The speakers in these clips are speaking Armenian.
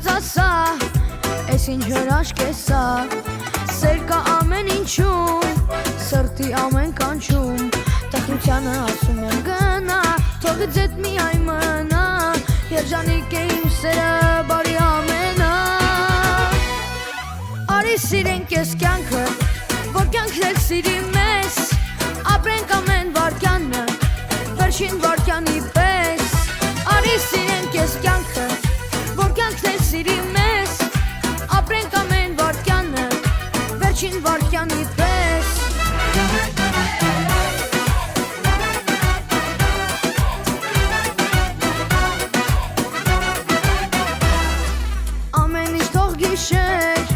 Եկած ասա, ես ինչ հրաշք է սա, սեր կա ամեն ինչում, սրտի ամեն կանչում, տխրությանը ասում եմ գնա, թողից էդ միայն մնա, երջանիկ է իմ սերը բարի ամենա։ Արի սիրենք ես կյանքը, որ կյանքն էլ սիրի մեզ, ապրենք ամեն վարկյանը, վերջին վարկյանի պես։ Արի սիրենք ես կյանքը, որ կյանքն էլ սիրի մեզ, ապրենք ամեն վարկյանը, վերջին վարկյանի պես։ Ամեն ինչ թող գիշեր,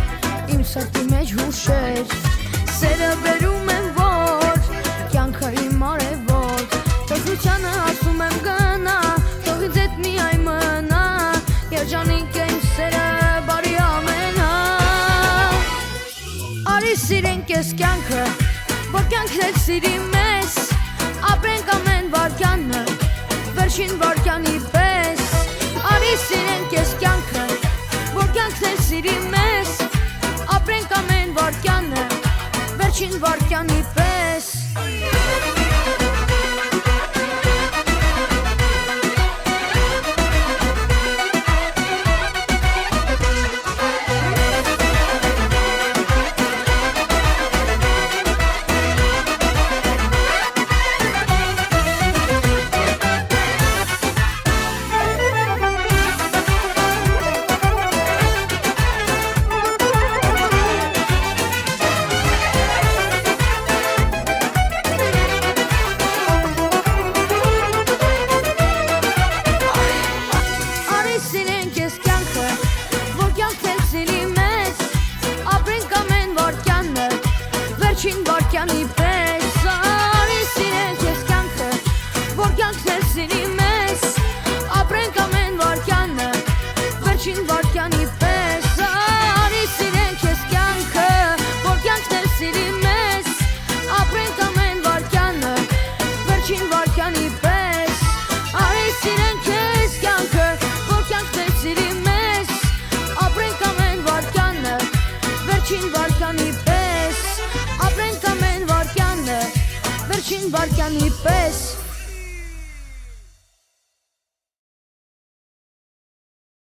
իմ սրտի մեջ հուշեր, սերը բերում եմ որ, կյանքը իմ արևոտ, տխրությանը ասում եմ գնա, թողից էդ միայն մնա, երջանիկ է իմ սերը բարի ամենա։ Արի սիրենք ես կյանքը, որ կյանքն էլ սիրի մեզ, ապրենք ամեն վարկյանը, վերջին վարկյանի պես։ Արի սիրենք ես կյանքը, որ կյանքն էլ սիրի մեզ, ապրենք ամեն վարկյանը, վերջին վարկյանի պես։ Վերջին վարկյանի պես, արի սիրենք ես կյանքը, որ կյանքն էլ սիրի մեզ, ապրենք ամեն վարկյանը, վերջին վարկյանի պես։ Արի սիրենք ես կյանքը, որ կյանքն էլ սիրի մեզ, ապրենք ամեն վարկյանը, վերջին վարկյանի պես։ Արի սիրենք ես կյանքը, որ կյանքն էլ սիրի մեզ, ապրենք ամեն վարկյանը, վերջին վարկյանի պես։ Ապրենք ամեն վարկյանը, վերջին վարկյանի պես։